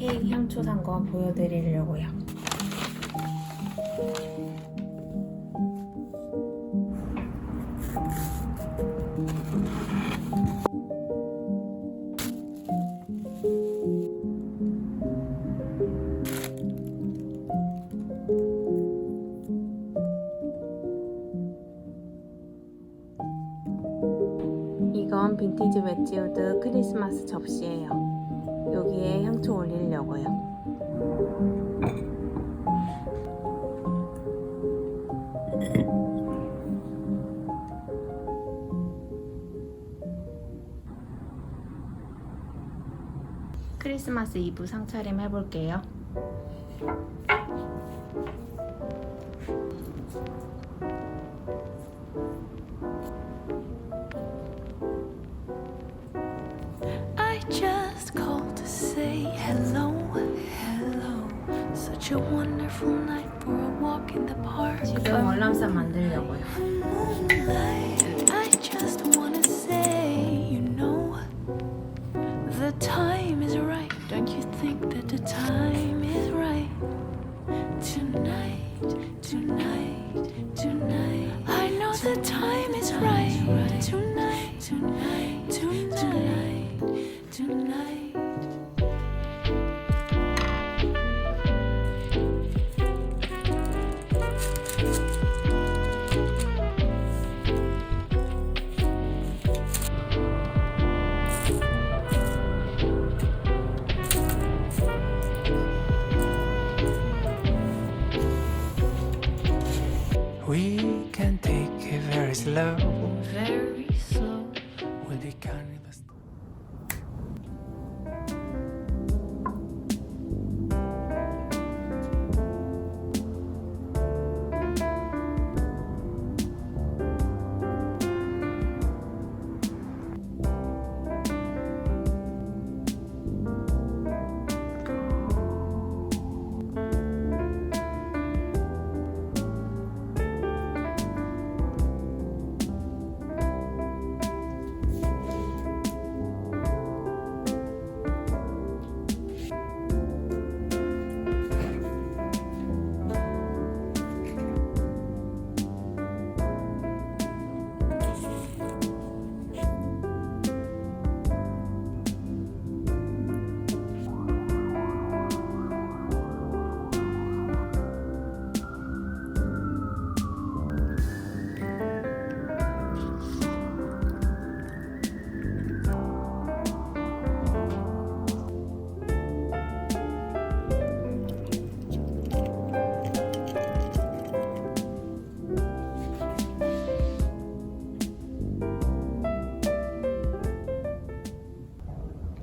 케이크 향초 산 거 보여드리려고요. 이건 빈티지 웨지우드 크리스마스 접시예요. 여기에 향초 올리려고요. 크리스마스 이브 상차림 해볼게요. Just called to say hello, hello. Such a wonderful night for a walk in the park. 지금 월남쌈 만들려고요. Moonlight, I just wanna say, you know, the time is right. Don't you think that the time is right? Tonight, tonight, tonight. I know the time is right. Tonight, tonight, tonight, tonight. We can take it very slow. Very slow. We'll be counting the stars.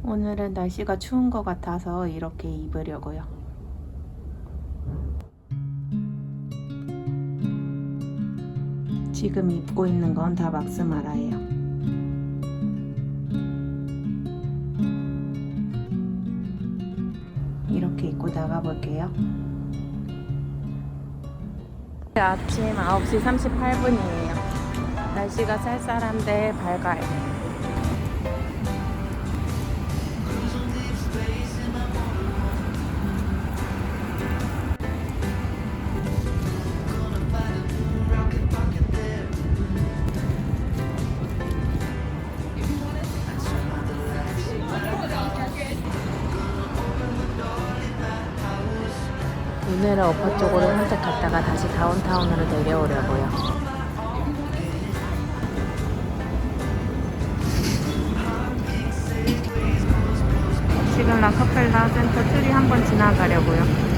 오늘은 날씨가 추운 것 같아서 이렇게 입으려고요. 지금 입고 있는 건 다 막스마라예요. 이렇게 입고 나가볼게요. 아침 9시 38분이에요. 날씨가 쌀쌀한데 밝아요. 오늘은 오빠 쪽으로 산책 갔다가 다시 다운타운으로 내려오려고요. 지금 라커펠라 센터 트리 한번 지나가려고요.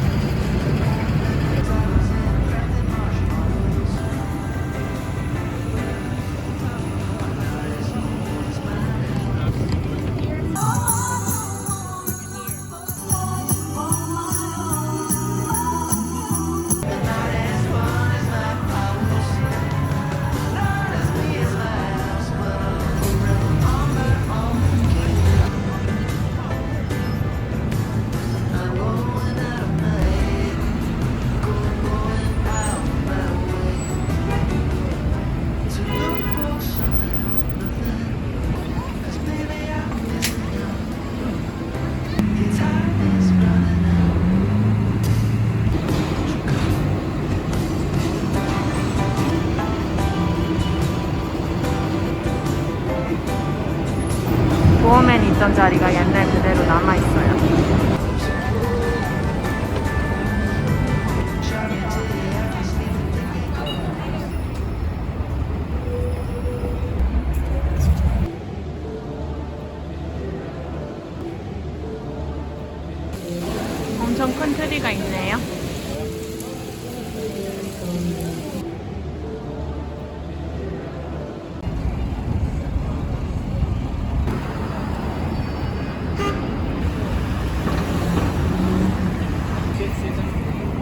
엄청 큰 트리가 있네요.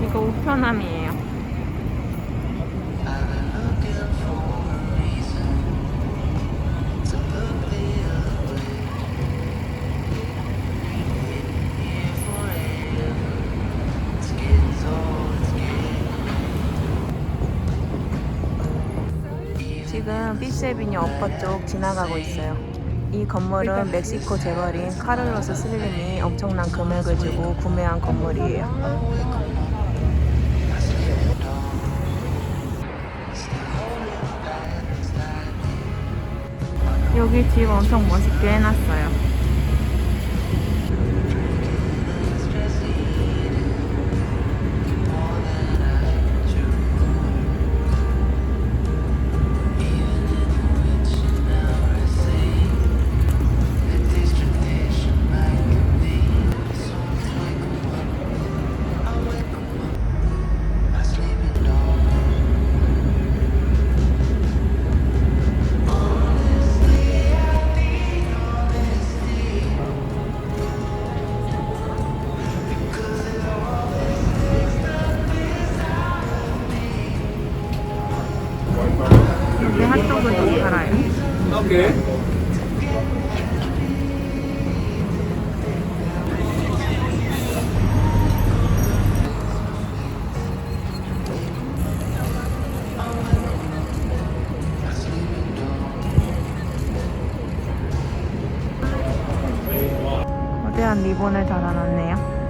이거 우편함이에요. 지금 피스에비뉴 어퍼 쪽 지나가고 있어요. 이 건물은 멕시코 재벌인 카를로스 슬림이 엄청난 금액을 주고 구매한 건물이에요. 여기 집 엄청 멋있게 해놨어요. 여기 핫도그도 팔아요. Okay. 거대한 리본을 달아놨네요.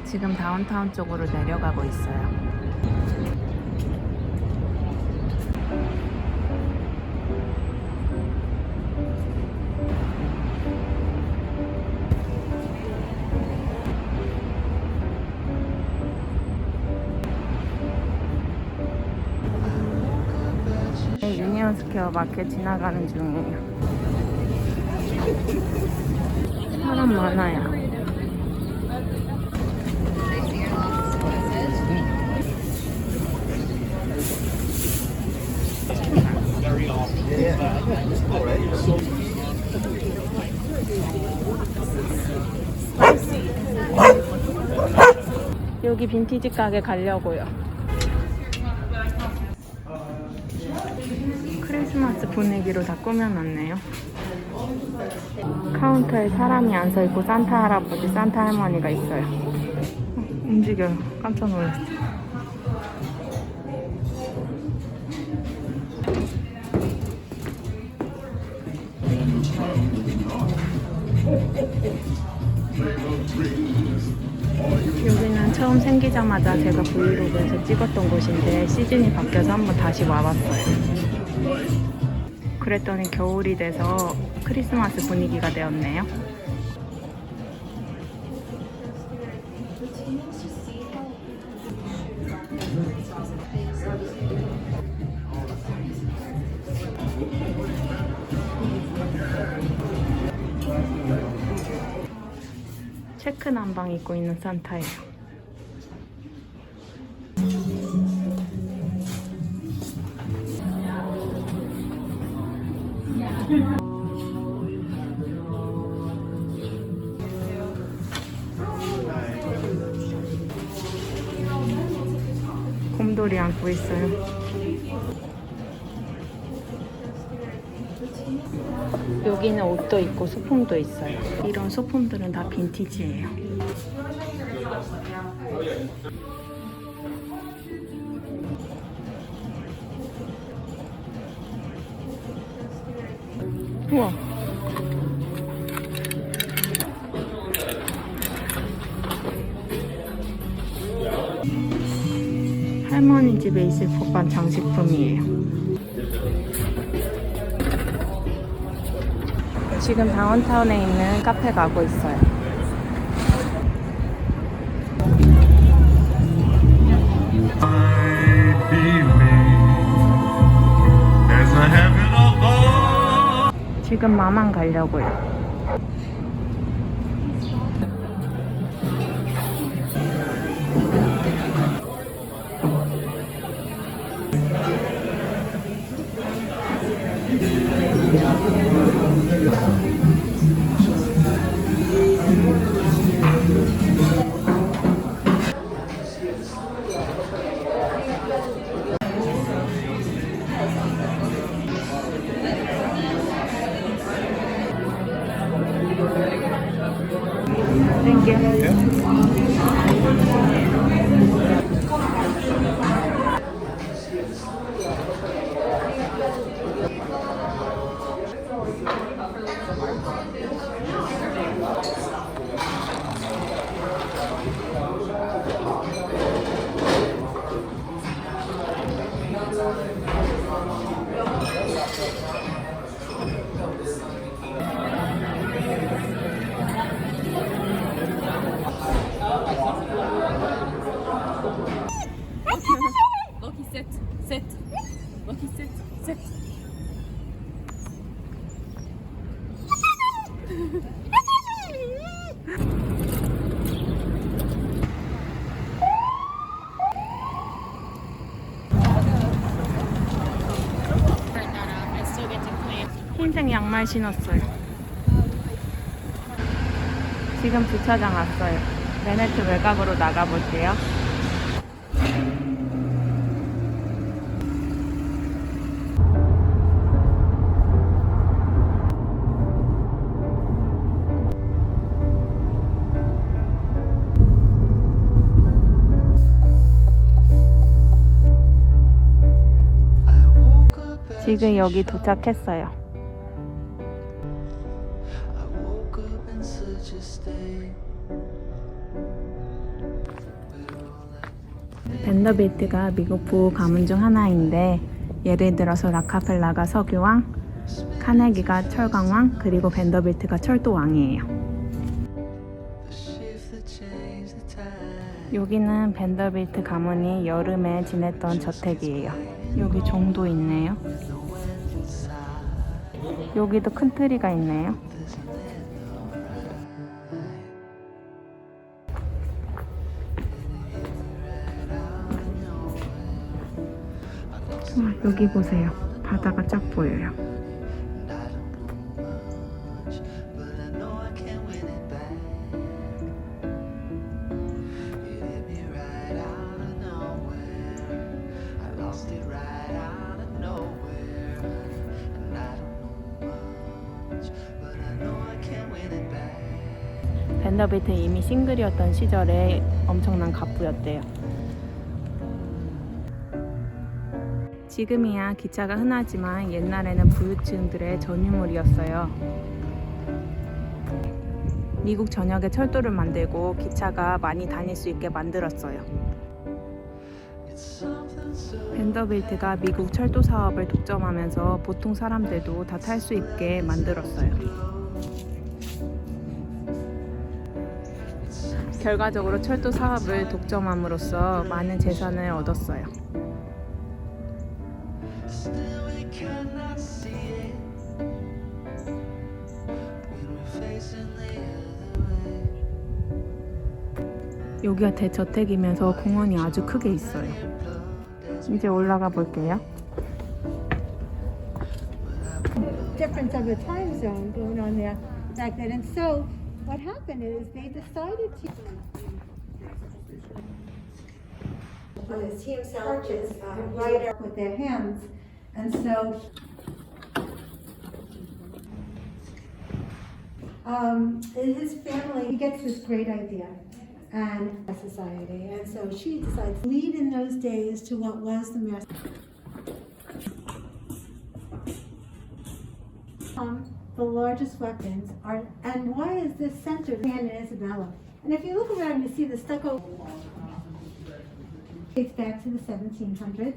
지금 다운타운 쪽으로 내려가고 있어요. 유니온 스퀘어 마켓 지나가는 중이에요. 사람 많아요. 여기 빈티지 가게 가려고요. 크리스마스 분위기로 다 꾸며놨네요. 카운터에 사람이 안 서 있고 산타 할아버지, 산타 할머니가 있어요. 움직여요. 깜짝 놀랐어요. 여기는 처음 생기자마자 제가 브이로그에서 찍었던 곳인데 시즌이 바뀌어서 한번 다시 와봤어요. 그랬더니 겨울이 돼서 크리스마스 분위기가 되었네요. 체크 남방 입고 있는 산타예요. 곰돌이 안고 있어요. 여기는 옷도 있고 소품도 있어요. 이런 소품들은 다 빈티지예요. 우와. 할머니 집에 있을 법한 장식품이에요. 지금 다운타운에 있는 카페 가고 있어요. 지금 마만 가려고요. 흰색 양말 신었어요. 지금 주차장 왔어요. 맨해튼 외곽으로 나가볼게요. 지금 여기 도착했어요. 밴더빌트가 미국 부호 가문 중 하나인데 예를 들어서 락카펠라가 석유왕, 카네기가 철강왕, 그리고 밴더빌트가 철도왕이에요. 여기는 밴더빌트 가문이 여름에 지냈던 저택이에요. 여기 종도 있네요. 여기도 큰 트리가 있네요. 여기 보세요. 바다가 쫙 보여요. 밴더빌트 이미 싱글이었던 시절에 엄청난 갑부였대요. 지금이야 기차가 흔하지만 옛날에는 부유층들의 전유물이었어요. 미국 전역에 철도를 만들고 기차가 많이 다닐 수 있게 만들었어요. 밴더빌트가 미국 철도 사업을 독점하면서 보통 사람들도 다 탈 수 있게 만들었어요. 결과적으로 철도 사업을 독점함으로써 많은 재산을 얻었어요. 여기가 대저택이면서 공원이 아주 크게 있어요. 이제 올라가 볼게요. Difference of the time zone going on there back then. And so what happened is they decided to he himself is a writer with their hands, and so his family, he gets this great idea and society, and so she decides to lead in those days to what was the mass. The largest weapons are, and why is this centered in Isabella? And if you look around, you see the stucco dates back to the 1700s.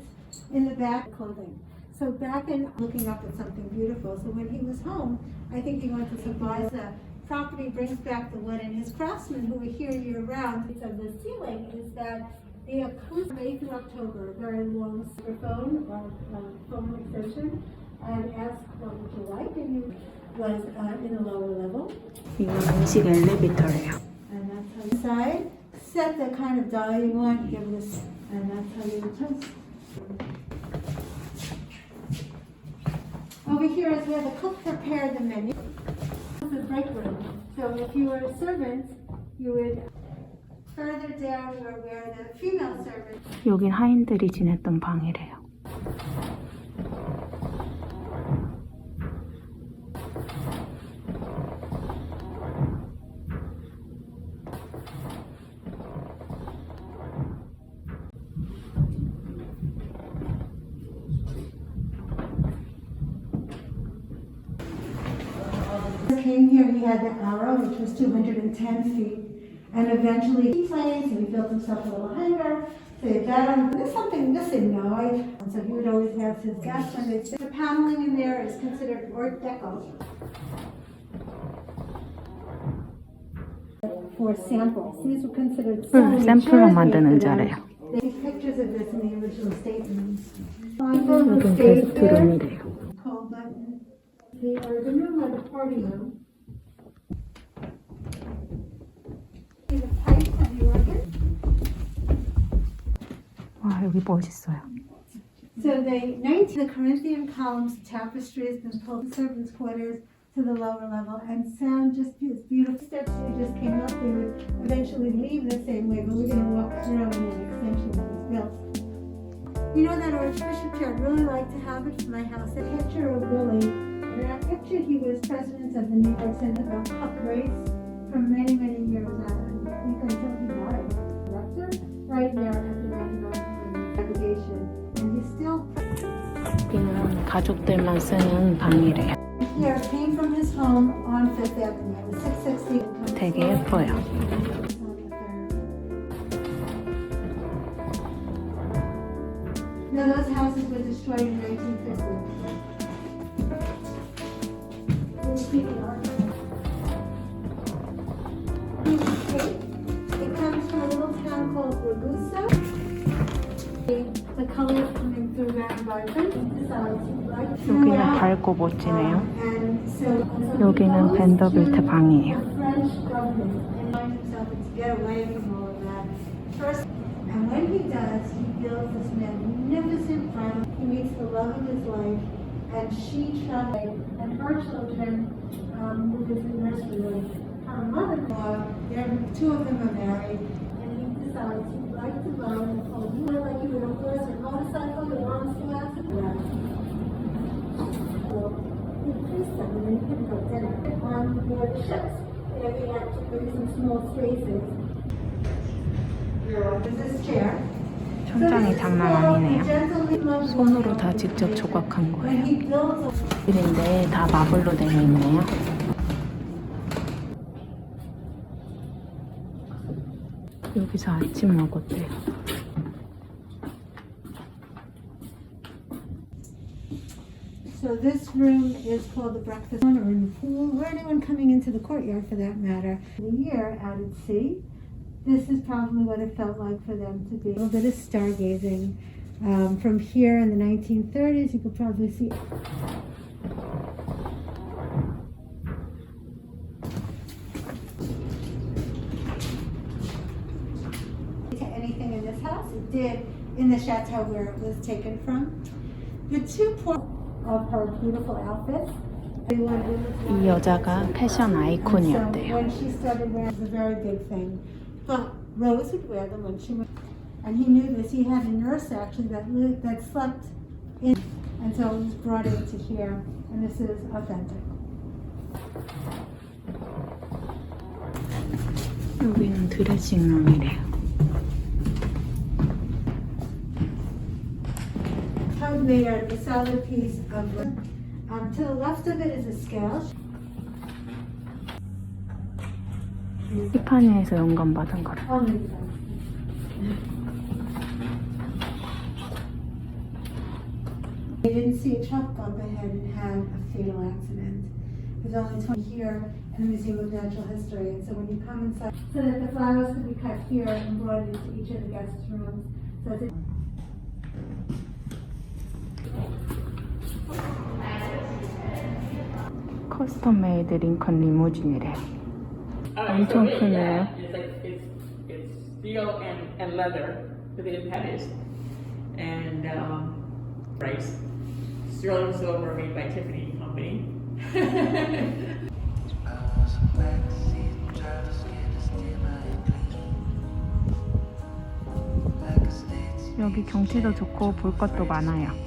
In the back, clothing. So back in looking up at something beautiful. So when he was home, I think he went to some buys the property, brings back the wood, and his craftsmen who were here year round. Of the ceiling is that the acoustic May through October, very long phone extension, and ask what would you like, and you. was in the lower level. 이건 음식 엘리베이터래요. And that's how you decide. Set the kind of doll you want, give this, and that's how you toast. Over here is where the cook prepared the menu. This is the break room. So if you were a servant, you would further down where the female servant. 여긴 하인들이 지냈던 방이래요. Came here, he had the arrow, which was 210 feet, and eventually he plays, and he built himself a little hangar. So he had there's something missing now, and so he would always have his guests when they sit. The paneling in there is considered Art Deco. For samples, these were considered 샘플로 만드는 자래요. They take pictures of this in the original statements. 여긴 게스트룸이래요. Call button. The room or the party room. See the pipes of the organ. 와, 여기 멋있어요. So the Corinthian columns tapestry has been pulled to servants' quarters to the lower level, and sound just is beautiful. Steps we just came up, they would eventually leave the same way, but we're going to walk through and the extension was built. You know that Archbishop chair, I'd really like to have it for my house. A picture of Willie. In that picture, he was president of the New York Central Cup race for many, many years, I think until he died. Director, right there at the Vanderbilt congregation, and he's still. 여기는 가족들만 쓰는 방이래요. Here, came from his home on Fifth Avenue, 660. 되게 예뻐요. Now, those houses were destroyed in 1950. It comes from a little town called Ragusa. The colors coming through that vibrant. 여기는 밝고 멋지네요. 여기는 밴더빌트 방이에요. And when he does, he builds this magnificent farm. He meets the love of his life, and she travels, and her children, who lives in nursery with her mother-in-law. Two of them are married, and he decides he'd like to buy a home. More like you would a horse or motorcycle that wants to ask for that. So he increased them, and then he couldn't go dinner. On board the ships, they had to bring some small spaces. 천장이 장난 아니네요. 손으로 다 직접 조각한 거예요. 인데 다 마블로 되어 있네요. 여기서 아침 먹었대요. So this room is called the breakfast room or in the pool, or anyone coming into the courtyard for that matter. The year out at sea. This is probably what it felt like for them to be. A little bit of stargazing. From here in the 1930s, you could probably see. Anything in this house, it did in the chateau where it was taken from. The two of her beautiful outfits. 이 여자가 패션 아이콘이었대요. When she started wearing, it was a very big thing. But Rose would wear them when she went, and he knew this. He had a nurse actually that slept in, and so it was brought into here, and this is authentic. 여기는 드레싱룸이래요. Made out of a solid piece of wood. To the left of it is a scale. 티파니에서 영감받은 거래. They didn't see a truck bump ahead and had a fatal accident. There's only 20 here in the Museum of Natural History, and so when you come inside, so that the flowers could be cut here and brought into each of the guest rooms. So it's 커스텀 메이드 링컨 리무진이래. 엄청 크네요. It's steel and leather for the impetus, and rice, sterling silver made by Tiffany Company. 여기 경치도 좋고 볼 것도 많아요.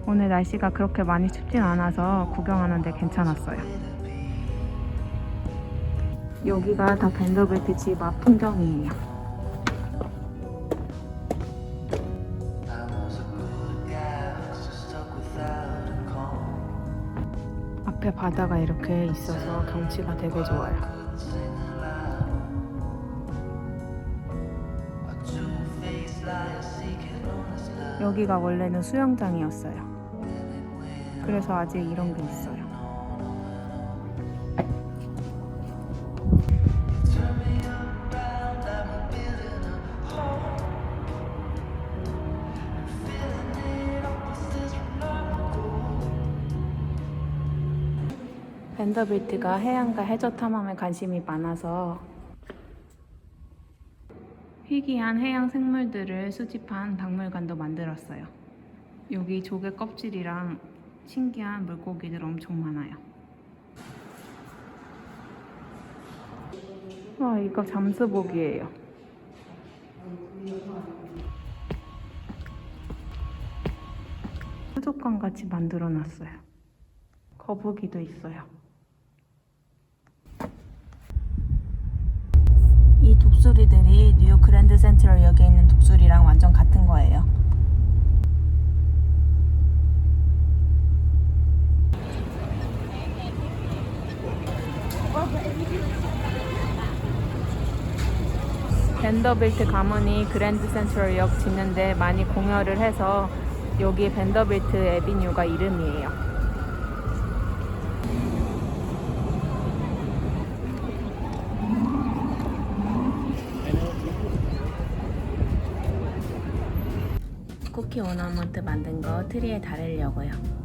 오늘 날씨가 그렇게 많이 춥진 않아서 구경하는데 괜찮았어요. 여기가 다 밴더빌트 집 앞 풍경이에요. 앞에 바다가 이렇게 있어서 경치가 되게 좋아요. 여기가 원래는 수영장이었어요. 그래서 아직 이런 게 있어요. 밴더빌트가 해양과 해저 탐험에 관심이 많아서 희귀한 해양 생물들을 수집한 박물관도 만들었어요. 여기 조개 껍질이랑 신기한 물고기들 엄청 많아요. 와, 이거 잠수복이에요. 수족관 같이 만들어 놨어요. 거북이도 있어요. 이 독수리들이 뉴욕 그랜드 센트럴역에 있는 독수리랑 완전 같은 거예요. 밴더빌트 가문이 그랜드 센트럴역 짓는데 많이 공여를 해서 여기 밴더빌트 애비뉴가 이름이에요. 쿠키 오너먼트 만든 거 트리에 달으려고요.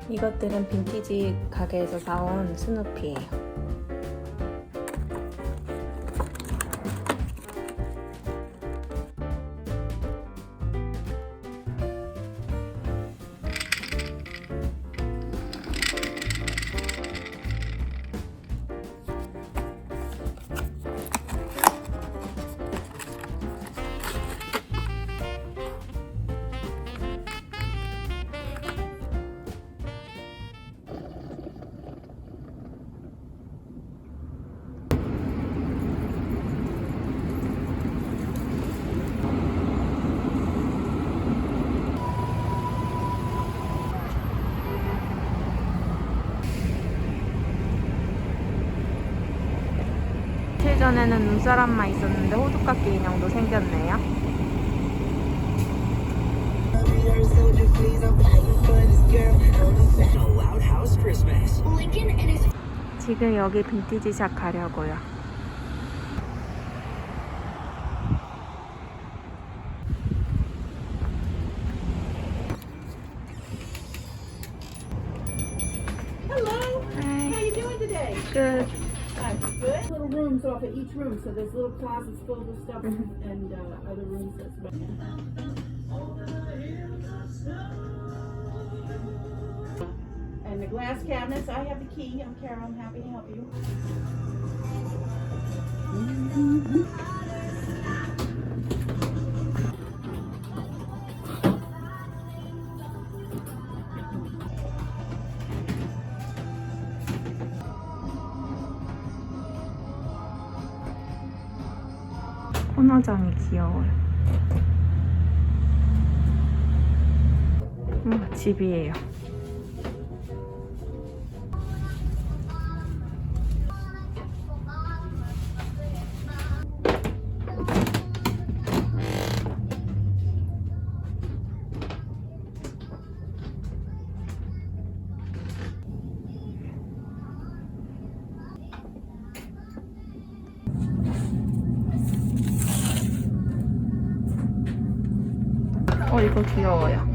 이것들은 빈티지 가게에서 사온 스누피예요. 전에는 눈사람만 있었는데 호두깎이 인형도 생겼네요. 지금 여기 빈티지샵 가려고요. Hello. How you doing today? Good. Hi, good. Little rooms off of each room, so there's little closets filled with stuff and other rooms that's about. And the glass cabinets, I have the key. I'm Carol. I'm happy to help you. 코너장이 귀여워요. 집이에요. 이거 귀여워요.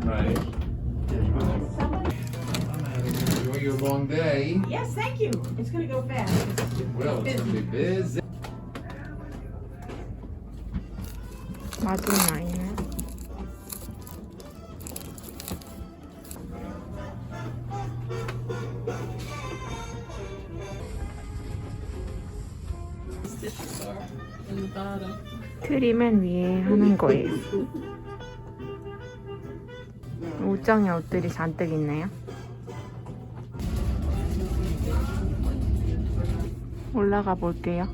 Right. Enjoy your long day. Yes, thank you. It's gonna go fast. Well, it's gonna be busy. 마돈나이네. 트리 맨 위에 하는 거예요. 옷장에 옷들이 잔뜩 있네요. 올라가 볼게요.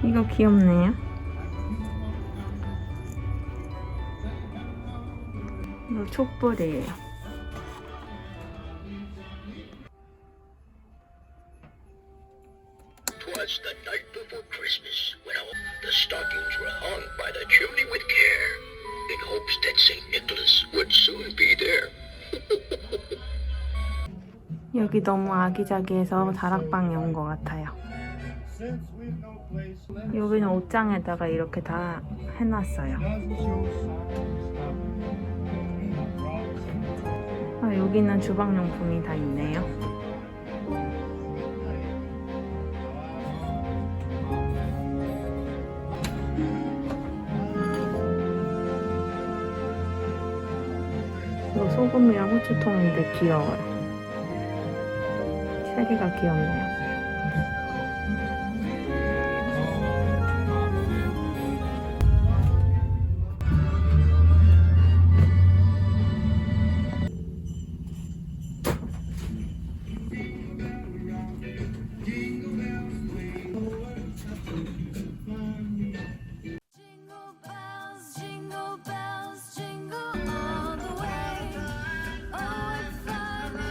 이거 귀엽네요. 이거 촛불이에요. Twas the night before Christmas when all the stockings were hung by the chimney with care, in hopes that St. Nicholas would soon be there. 여기 너무 아기자기해서 다락방에 온 것 같아요. 여기는 옷장에다가 이렇게 다 해놨어요. 여기는 주방용품이 다 있네요. 이거 소금이랑 후추통인데 귀여워요. 체리가 귀엽네요.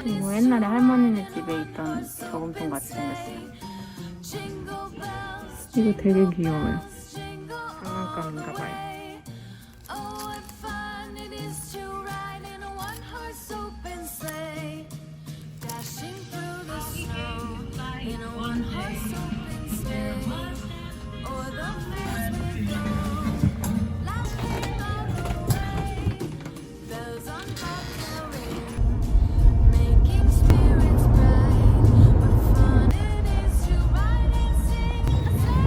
이거 옛날에 할머니네 집에 있던 저금통 같이 생겼어요. 이거 되게 귀여워요. 장난감인가봐요.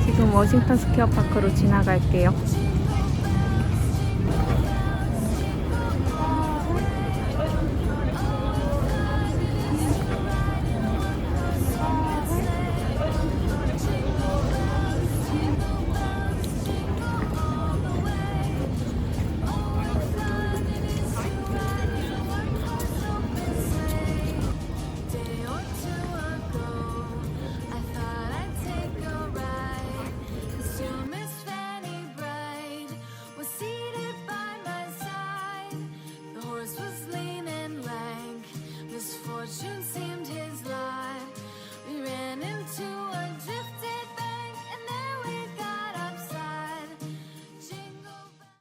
지금 워싱턴 스퀘어 파크로 지나갈게요. Fortune seemed his